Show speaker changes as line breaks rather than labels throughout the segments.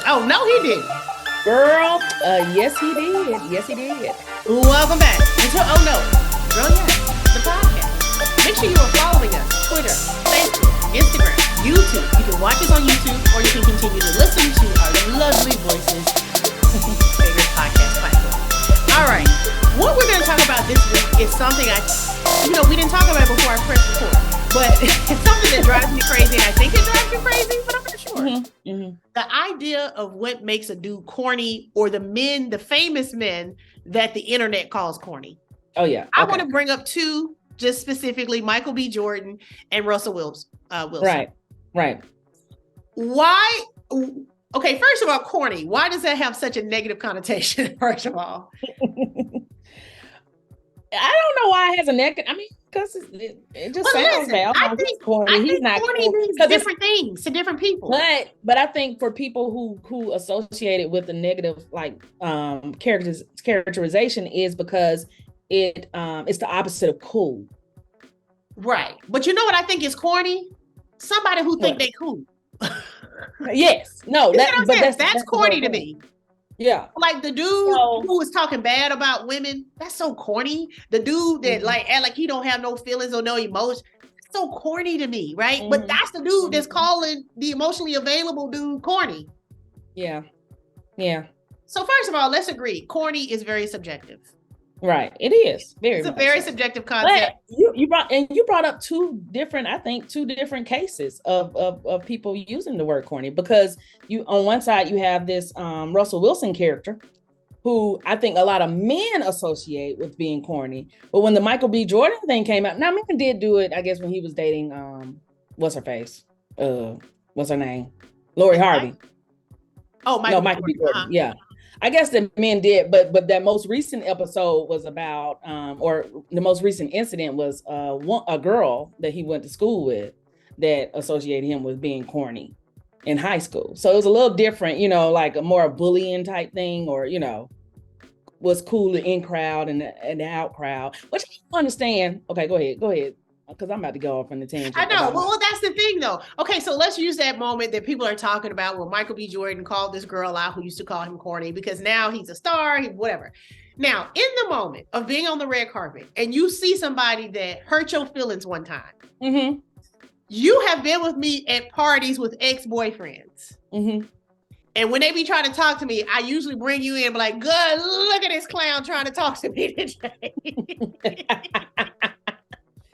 Oh, no, he didn't.
Girl, yes, he did. Yes, he did.
Welcome back to Oh No, Girl Yes, the podcast. Make sure you are following us, Twitter, Facebook, Instagram, YouTube. You can watch us on YouTube, or you can continue to listen to our lovely voices. Favorite podcast platform. All right, what we're going to talk about this week is something we didn't talk about it before I pressed record, but it's something that drives me crazy, and I think it drives you crazy, but I'm not sure. Mm-hmm. Mm-hmm. The idea of what makes a dude corny, or the famous men that the internet calls corny.
Oh, yeah. Okay.
I want to bring up two, just specifically, Michael B. Jordan and Russell Wilson.
Right.
Why? Okay, first of all, corny. Why does that have such a negative connotation, first of all?
I don't know why it has a negative. I mean, because it just sounds bad.
I think corny means different things to different people.
But I think for people who associate it with the negative, like characterization, is because it's the opposite of cool.
Right. But you know what I think is corny? Somebody who think they cool.
Yes. No.
That's corny to me.
Yeah.
Like the dude who was talking bad about women, that's so corny. The dude that act like he don't have no feelings or no emotion, that's so corny to me, right? But that's the dude that's calling the emotionally available dude corny.
Yeah.
So first of all, let's agree, corny is very subjective.
Right. It is.
It's a very subjective concept.
But you brought up two different cases of people using the word corny, because you, on one side, you have this Russell Wilson character who I think a lot of men associate with being corny. But when the Michael B. Jordan thing came out, now men did do it, I guess, when he was dating what's her face? What's her name? Lori Harvey.
Oh,
Michael B. Jordan. Yeah. I guess the men did, but that most recent episode was about, or the most recent incident was a girl that he went to school with that associated him with being corny in high school. So it was a little different, like a more bullying type thing, or, was cool in crowd and the out crowd, which I don't understand. Okay, go ahead. Because I'm about to go off on the tangent.
I know. Well, that's the thing, though. Okay, so let's use that moment that people are talking about where Michael B. Jordan called this girl out who used to call him corny, because now he's a star, whatever. Now, in the moment of being on the red carpet and you see somebody that hurt your feelings one time, you have been with me at parties with ex-boyfriends. And when they be trying to talk to me, I usually bring you in and be like, good, look at this clown trying to talk to me today.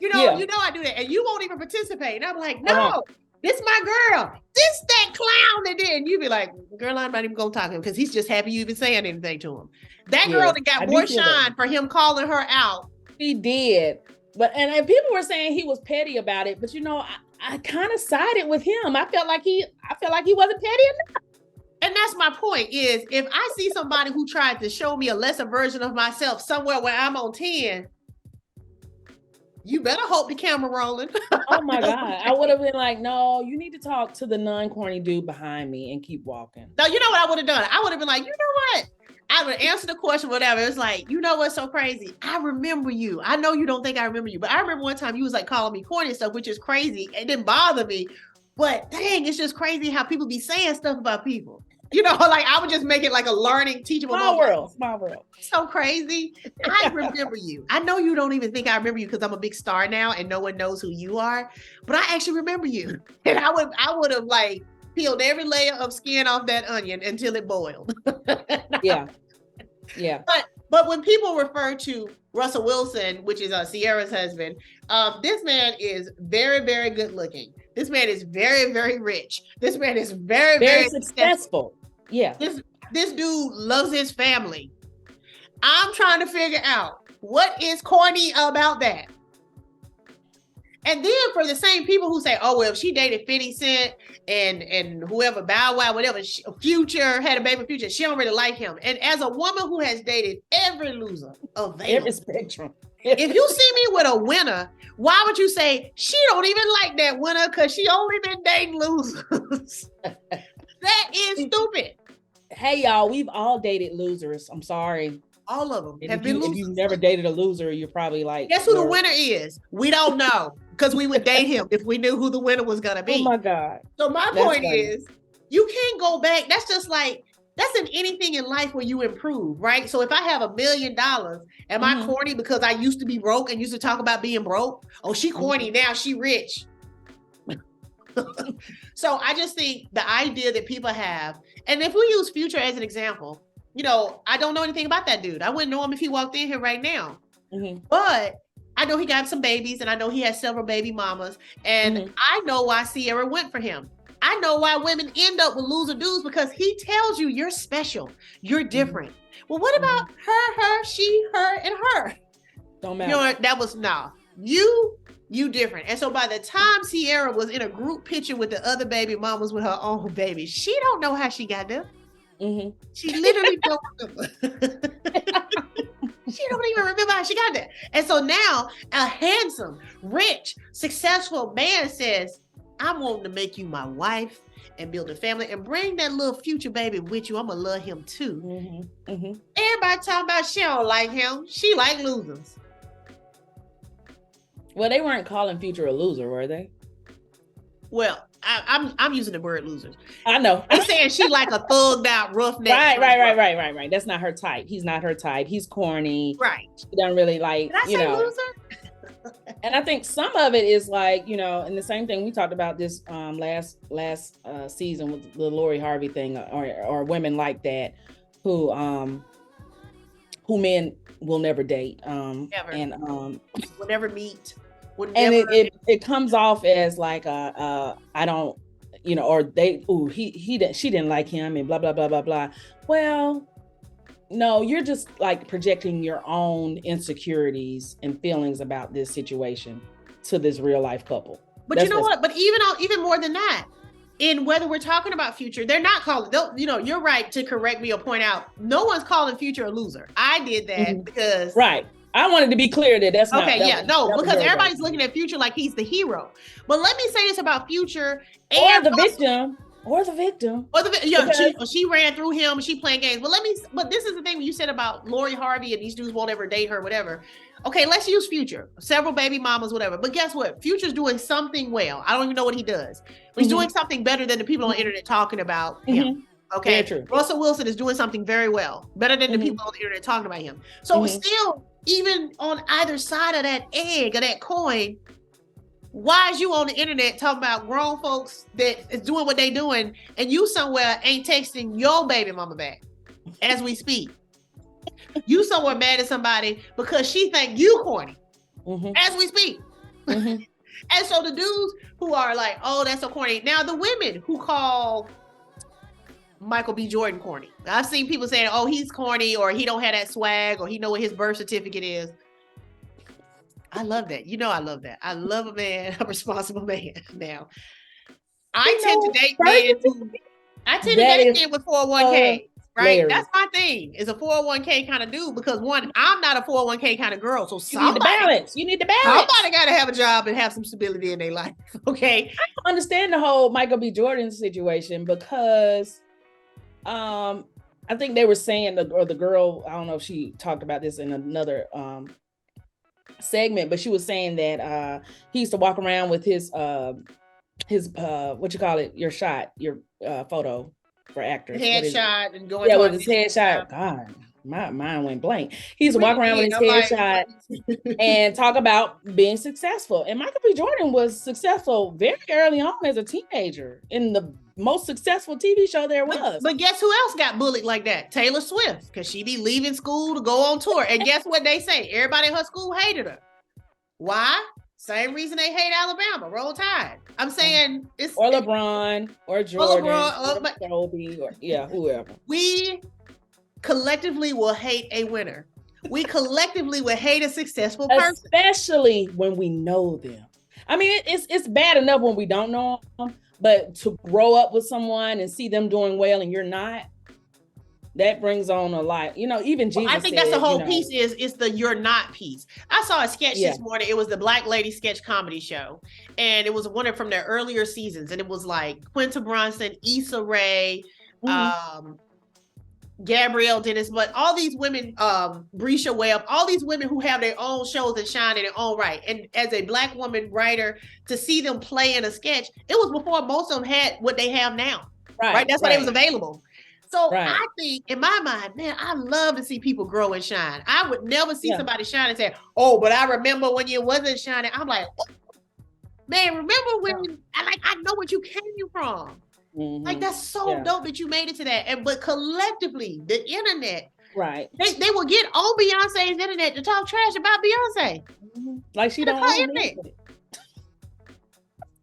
You know I do that, and you won't even participate. And I'm like, no, this my girl. This that clown that did. And you be like, girl, I'm not even gonna talk to him because he's just happy you even saying anything to him. That girl that got more shine for him calling her out.
He did, and people were saying he was petty about it, but I kind of sided with him. I felt like he wasn't petty enough.
And that's my point, is if I see somebody who tried to show me a lesser version of myself somewhere where I'm on 10, you better hope the camera rolling.
Oh my God. I would have been like, no, you need to talk to the non-corny dude behind me and keep walking.
No, you know what I would have done? I would have been like, you know what? I would answer the question, whatever. It's like, you know what's so crazy? I remember you. I know you don't think I remember you, but I remember one time you was like calling me corny and stuff, which is crazy. It didn't bother me. But dang, it's just crazy how people be saying stuff about people. Like I would just make it like a learning, teachable moment.
Small world.
So crazy. I remember you. I know you don't even think I remember you because I'm a big star now and no one knows who you are, but I actually remember you. And I would have like peeled every layer of skin off that onion until it boiled.
Yeah.
But when people refer to Russell Wilson, which is Sierra's husband, this man is very, very good looking. This man is very, very rich. This man is very, very
successful. Yeah.
This dude loves his family. I'm trying to figure out what is corny about that. And then for the same people who say, oh, well, if she dated 50 Cent and whoever, Bow Wow, whatever, Future, had a baby with Future, she don't really like him. And as a woman who has dated every loser available,
every spectrum.
If you see me with a winner, why would you say she don't even like that winner because she only been dating losers? That is stupid.
Hey, y'all, we've all dated losers. I'm sorry.
All of them
have been losers. If you've never dated a loser, you're probably like...
Guess who the winner is? We don't know because we would date him if we knew who the winner was going to be.
Oh, my God.
So my point is, You can't go back. That's just like, that's in anything in life where you improve, right? So if I have $1 million, am I corny because I used to be broke and used to talk about being broke? Oh, she corny now, she rich. So I just think the idea that people have, and if we use Future as an example, I don't know anything about that dude. I wouldn't know him if he walked in here right now. But I know he got some babies, and I know he has several baby mamas, and I know why Sierra went for him. I know why women end up with loser dudes, because he tells you you're special, you're different. Well, what about her, she, her, and her?
Don't matter.
That was you different. And so by the time Sierra was in a group picture with the other baby mamas with her own baby, she don't know how she got there. She literally don't remember. She don't even remember how she got there. And so now a handsome, rich, successful man says, I'm wanting to make you my wife and build a family and bring that little future baby with you. I'm gonna love him too. Everybody talking about she don't like him. She like losers.
Well, they weren't calling Future a loser, were they?
Well, I'm using the word losers.
I know.
I'm saying she like a thugged out roughneck.
Right. That's not her type. He's not her type. He's corny. Right. She doesn't really like,
Did I say loser?
And I think some of it is like, and the same thing we talked about this last season with the Lori Harvey thing, or women like that who men will never date.
Never.
And
will never meet.
And it comes off as like I don't, or she didn't like him and blah blah blah blah blah. Well, no, you're just like projecting your own insecurities and feelings about this situation to this real life couple.
But you know what? But even more than that, in whether we're talking about Future, they're not calling. You're right to correct me or point out. No one's calling Future a loser. I did that because
right. I wanted to be clear that that's
okay. Because everybody's looking at Future like he's the hero. But let me say this about Future
and the victim.
She ran through him. She playing games. But this is the thing when you said about Lori Harvey and these dudes won't ever date her, whatever. Okay, let's use Future. Several baby mamas, whatever. But guess what? Future's doing something well. I don't even know what he does. But he's doing something better than the people on the internet talking about him. Okay. Very true. Russell Wilson is doing something very well, better than the people on the internet talking about him. So still, even on either side of that egg or that coin, why is you on the internet talking about grown folks that is doing what they doing and you somewhere ain't texting your baby mama back as we speak? You somewhere mad at somebody because she think you corny as we speak. And so the dudes who are like, oh, that's so corny. Now the women who call Michael B. Jordan corny. I've seen people saying, oh, he's corny, or he don't have that swag, or he know what his birth certificate is. I love that. I love that. I love a man, a responsible man. Now, I tend to date men with 401k. Right?
Layers.
That's my thing. Is a 401k kind of dude, because one, I'm not a 401k kind of girl. So
you need the balance.
Somebody got to have a job and have some stability in their life. Okay.
I don't understand the whole Michael B. Jordan situation because I think they were saying the girl, I don't know if she talked about this in another segment, but she was saying that he used to walk around with his what you call it, your photo for actors.
Headshot and going.
Yeah, with his headshot. God, my mind went blank. He used to walk around with his headshot and talk about being successful. And Michael B. Jordan was successful very early on as a teenager in the most successful TV show there was.
But guess who else got bullied like that? Taylor Swift, because she be leaving school to go on tour. And guess what they say? Everybody in her school hated her. Why? Same reason they hate Alabama. Roll Tide. I'm saying it's
or LeBron or Jordan or Kobe or whoever.
We collectively will hate a winner. We collectively will hate a successful person,
especially when we know them. I mean, it's bad enough when we don't know them, but to grow up with someone and see them doing well and you're not, that brings on a lot. Even Jesus.
I think that's the whole piece is the you're not piece. I saw a sketch this morning. It was the Black Lady Sketch Comedy Show. And it was one from their earlier seasons. And it was like Quinta Brunson, Issa Rae, Gabrielle Dennis, but all these women, Brescia Webb, all these women who have their own shows and shine in their own right. And as a Black woman writer, to see them play in a sketch, it was before most of them had what they have now. right? That's why they was available. So
Right.
I think in my mind, man, I love to see people grow and shine. I would never see somebody shine and say, oh, but I remember when you wasn't shining. I'm like, oh, man, remember when I know what you came from. Mm-hmm. Like, that's so dope that you made it to that. But collectively, the internet,
right?
They will get on Beyonce's internet to talk trash about Beyonce.
Mm-hmm. Like she don't own it.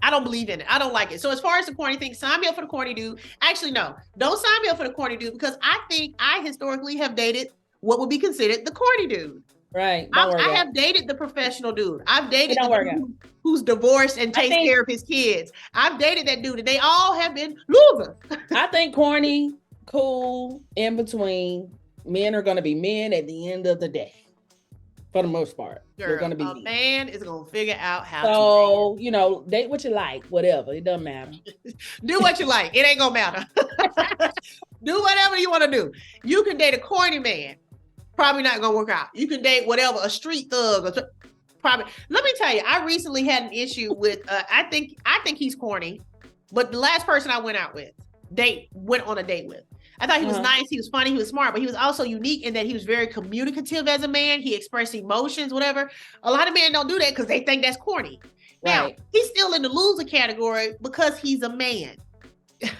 I don't believe in it. I don't like it. So as far as the corny thing, sign me up for the corny dude. Actually, no, don't sign me up for the corny dude, because I think I historically have dated what would be considered the corny dude.
Right.
I have dated the professional dude. I've dated the dude who's divorced and takes care of his kids. I've dated that dude, and they all have been losers.
I think corny, cool, in between. Men are going to be men at the end of the day. For the most part, they're going to be.
A man is going to figure out how
to. So, date what you like, whatever. It doesn't matter.
Do what you like. It ain't going to matter. Do whatever you want to do. You can date a corny man. Probably not going to work out. You can date whatever, a street thug. Probably. Let me tell you, I recently had an issue with, I think he's corny, but the last person I went on a date with. I thought he was nice, he was funny, he was smart, but he was also unique in that he was very communicative as a man. He expressed emotions, whatever. A lot of men don't do that because they think that's corny. Right. Now, he's still in the loser category because he's a man,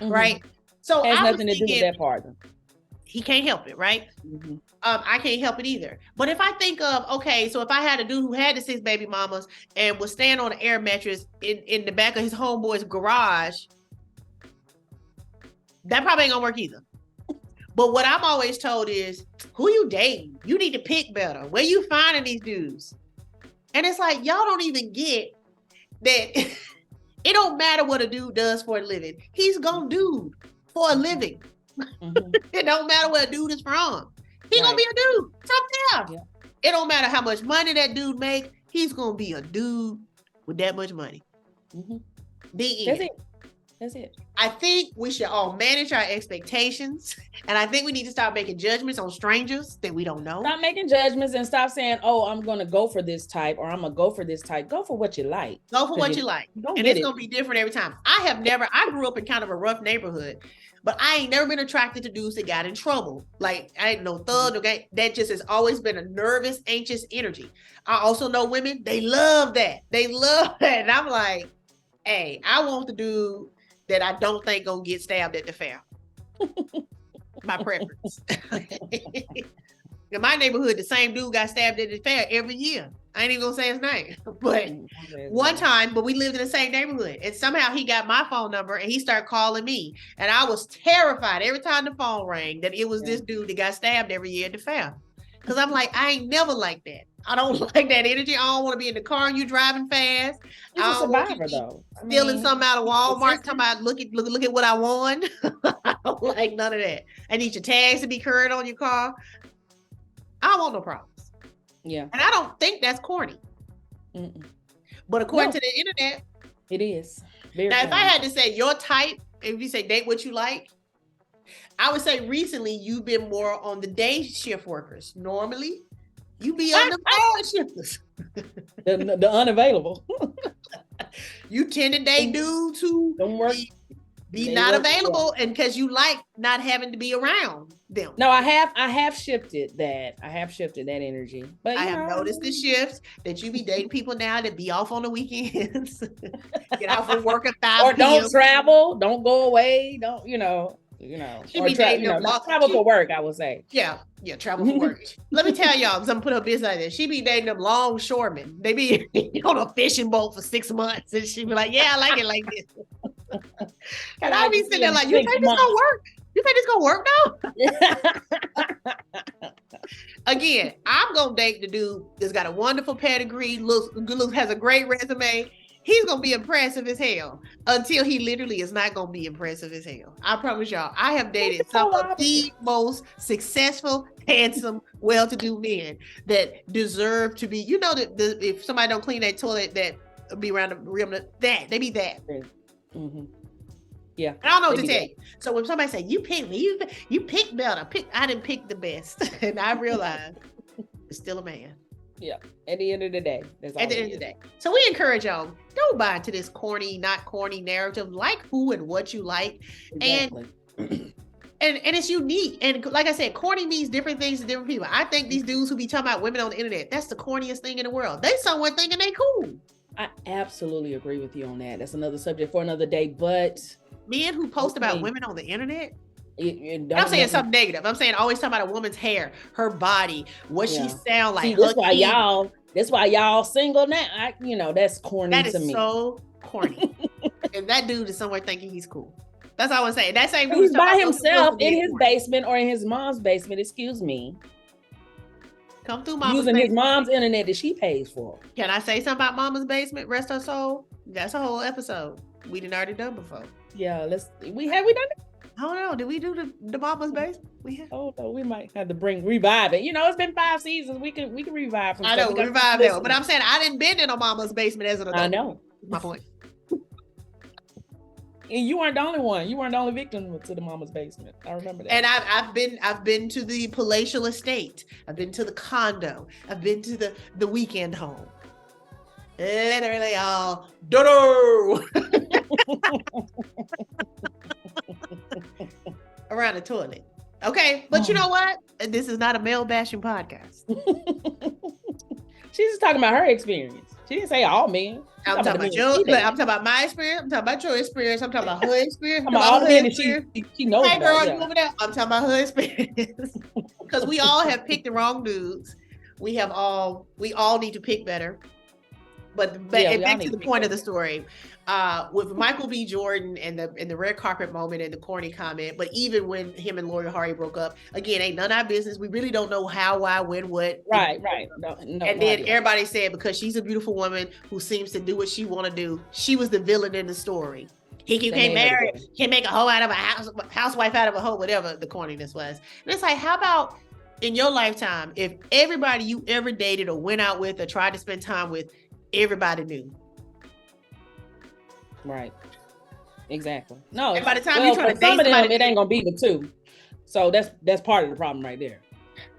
right? So
it has nothing to do with that part.
He can't help it, right? Mm-hmm. I can't help it either. But if I think of, so if I had a dude who had the 6 baby mamas and was staying on an air mattress in the back of his homeboy's garage, that probably ain't gonna work either. But what I'm always told is, who you dating? You need to pick better. Where you finding these dudes? And it's like, y'all don't even get that it don't matter what a dude does for a living. He's gonna do for a living. Mm-hmm. It don't matter where a dude is from. He's gonna be a dude. Something else. Yeah. It don't matter how much money that dude make. He's gonna be a dude with that much money. Mm-hmm. That's it. I think we should all manage our expectations. And I think we need to stop making judgments on strangers that we don't know.
Stop making judgments and stop saying, oh, I'm going to go for this type or I'm going to go for this type. Go for what you like.
Go for what you like. And it's going to be different every time. I grew up in kind of a rough neighborhood, but I ain't never been attracted to dudes that got in trouble. Like, I ain't no thug. Okay? That just has always been a nervous, anxious energy. I also know women, they love that. And I'm like, hey, I want the dude that I don't think gonna get stabbed at the fair. My preference. In my neighborhood, the same dude got stabbed at the fair every year. I ain't even gonna say his name. But one time, we lived in the same neighborhood. And somehow he got my phone number and he started calling me. And I was terrified every time the phone rang that it was this dude that got stabbed every year at the fair. Because I'm like, I ain't never like that. I don't like that energy. I don't want to be in the car and you driving fast.
He's a survivor, though.
Stealing something out of Walmart, talking about look at what I won. I don't like none of that. I need your tags to be current on your car. I don't want no problems.
Yeah.
And I don't think that's corny. Mm-mm. But according to the internet,
it is.
Now, if I had to say your type, if you say date what you like, I would say recently you've been more on the day shift workers. Normally, you be on the night shifters.
the unavailable.
You tend to date dudes who don't work. Be not available, and because you like not having to be around them.
No, I have shifted that. I have shifted that energy. But
I have noticed the shifts that you be dating people now that be off on the weekends. Get off from work at 5
or don't travel, don't go away, don't
She be dating
travel for work, I would say.
Yeah, travel for work. Let me tell y'all, because I'm put her business like this. She be dating them longshoremen. They be on a fishing boat for 6 months, and she be like, "Yeah, I like it like this." And I be sitting there like, "You think this gonna work? You think this gonna work now?" Again, I'm gonna date the dude that's got a wonderful pedigree, has a great resume. He's gonna be impressive as hell until he literally is not gonna be impressive as hell. I promise y'all, I have dated some of the most successful, handsome, well-to-do men that deserve to be. You know that if somebody don't clean that toilet, that be around the rim, that they be that.
Mm-hmm. Yeah,
I don't know what to tell you. So when somebody say you pick me, you pick better. I didn't pick the best, and I realized it's still a man.
Yeah. At the end of the day.
At the end of the day. So we encourage y'all, don't buy into this corny, not corny narrative. Like who and what you like.
Exactly.
And it's unique. And like I said, corny means different things to different people. I think these dudes who be talking about women on the internet, that's the corniest thing in the world. They someone thinking they cool.
I absolutely agree with you on that. That's another subject for another day. But
men who post about women on the internet, I'm saying something negative. I'm saying always talking about a woman's hair, her body, what she sound like.
See, that's why y'all single now. That's corny to me.
That is so corny. And that dude is somewhere thinking he's cool. That's all I was saying. That same dude
he's by himself in his basement or in his mom's basement. Excuse me.
Come through mama's
using
basement.
His mom's internet that she pays for.
Can I say something about mama's basement? Rest her soul. That's a whole episode. We done already done before.
Yeah, we done it?
I don't know. Did we do the mama's basement?
Oh no, we might have to revive it. It's been 5 seasons. We can revive some
I know, revive that. But I'm saying I didn't been in a mama's basement as an adult.
I know.
My point.
And you weren't the only one. You weren't the only victim to the mama's basement. I remember that.
And I've been to the palatial estate. I've been to the condo. I've been to the weekend home. Literally all dodo around the toilet. Okay, but you know what? This is not a male bashing podcast.
She's just talking about her experience. She didn't say all men.
I'm talking about your. I'm talking about my experience. I'm talking about your experience. I'm talking about her experience.
I'm all the men that she knows.
Hey girl, you over there? I'm talking about her experience. Because we all have picked the wrong dudes. We all need to pick better. But back to the point of the story, with Michael B. Jordan and the red carpet moment and the corny comment, but even when him and Lori Harvey broke up, again, ain't none of our business. We really don't know how, why, when, what.
Right. No,
and then everybody said because she's a beautiful woman who seems to do what she want to do, she was the villain in the story. He can't marry, can't make a hoe out of a housewife out of a hoe, whatever the corniness was. And it's like, how about in your lifetime, if everybody you ever dated or went out with or tried to spend time with, everybody knew.
Right. Exactly. No.
And by the time you try to date
some of them,
somebody,
it ain't gonna be the two. So that's part of the problem right there.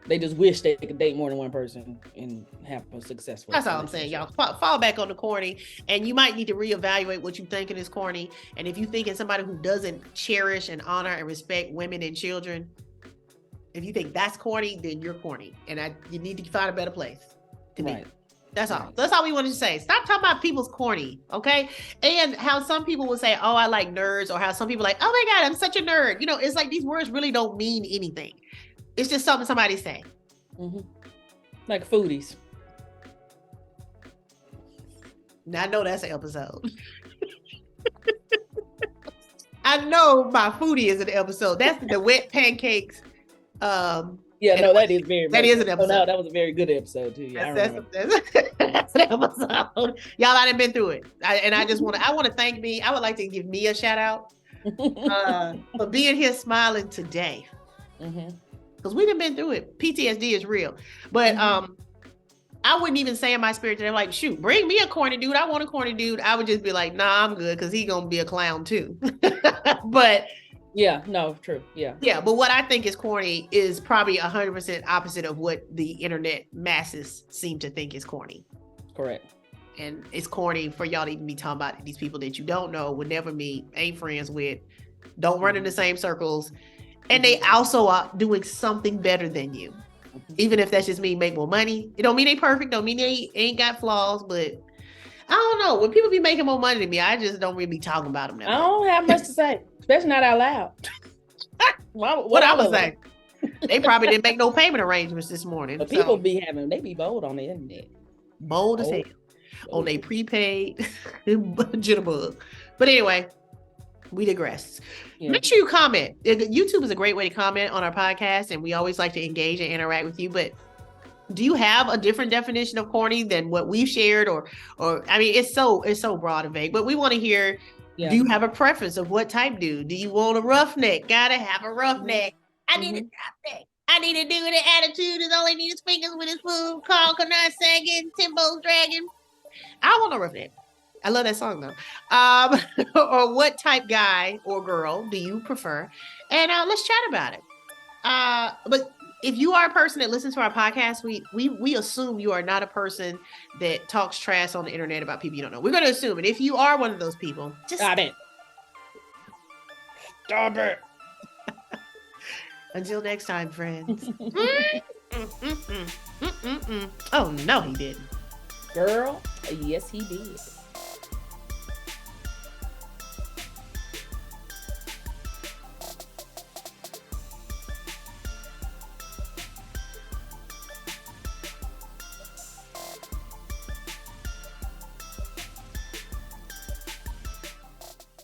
They just wish they could date more than one person and have a successful.
That's all I'm saying, y'all. Fall back on the corny, and you might need to reevaluate what you thinking is corny. And if you thinking somebody who doesn't cherish and honor and respect women and children, if you think that's corny, then you're corny, and you need to find a better place to be. That's all. That's all we wanted to say. Stop talking about people's corny, okay? And how some people will say, "Oh, I like nerds," or how some people like, "Oh my God, I'm such a nerd." It's like these words really don't mean anything. It's just something somebody say.
Mm-hmm. Like foodies.
Now I know that's an episode. I know my foodie is an episode. That's the wet pancakes.
That is very.
That is an episode.
No, that was a very good episode too. Yeah,
that's an episode. Y'all, I done been through it, I just want to thank me. I would like to give me a shout out for being here smiling today. Because we done been through it. PTSD is real, but I wouldn't even say in my spirit today, like, shoot, bring me a corny dude. I want a corny dude. I would just be like, nah, I'm good because he gonna be a clown too. But.
Yeah, no, true. Yeah.
Yeah, but what I think is corny is probably 100% opposite of what the internet masses seem to think is corny.
Correct.
And it's corny for y'all to even be talking about these people that you don't know, would never meet, ain't friends with, don't run in the same circles. And they also are doing something better than you. Even if that's just me, make more money. It don't mean they perfect, don't mean they ain't got flaws, but I don't know. When people be making more money than me, I just don't really be talking about them.
I don't have much to say, especially not out loud.
what I was saying, they probably didn't make no payment arrangements this morning.
But people they be bold on the internet.
Bold as hell. On they prepaid jitterbug. But anyway, we digress. Yeah. Make sure you comment. YouTube is a great way to comment on our podcast, and we always like to engage and interact with you. But do you have a different definition of corny than what we've shared, or I mean, it's so broad and vague, but we want to hear, do you have a preference of what type dude? Do you want a roughneck? Gotta have a roughneck. I need a roughneck. I need a dude with an attitude that only needs his fingers with his food, Carl Canard sagging, Timbo's dragging. I want a roughneck. I love that song though. Or what type guy or girl do you prefer? And let's chat about it. But if you are a person that listens to our podcast, we assume you are not a person that talks trash on the internet about people you don't know. We're going to assume it. If you are one of those people, just
stop it. Stop it.
Until next time, friends. Oh, no, he didn't.
Girl, yes, he did.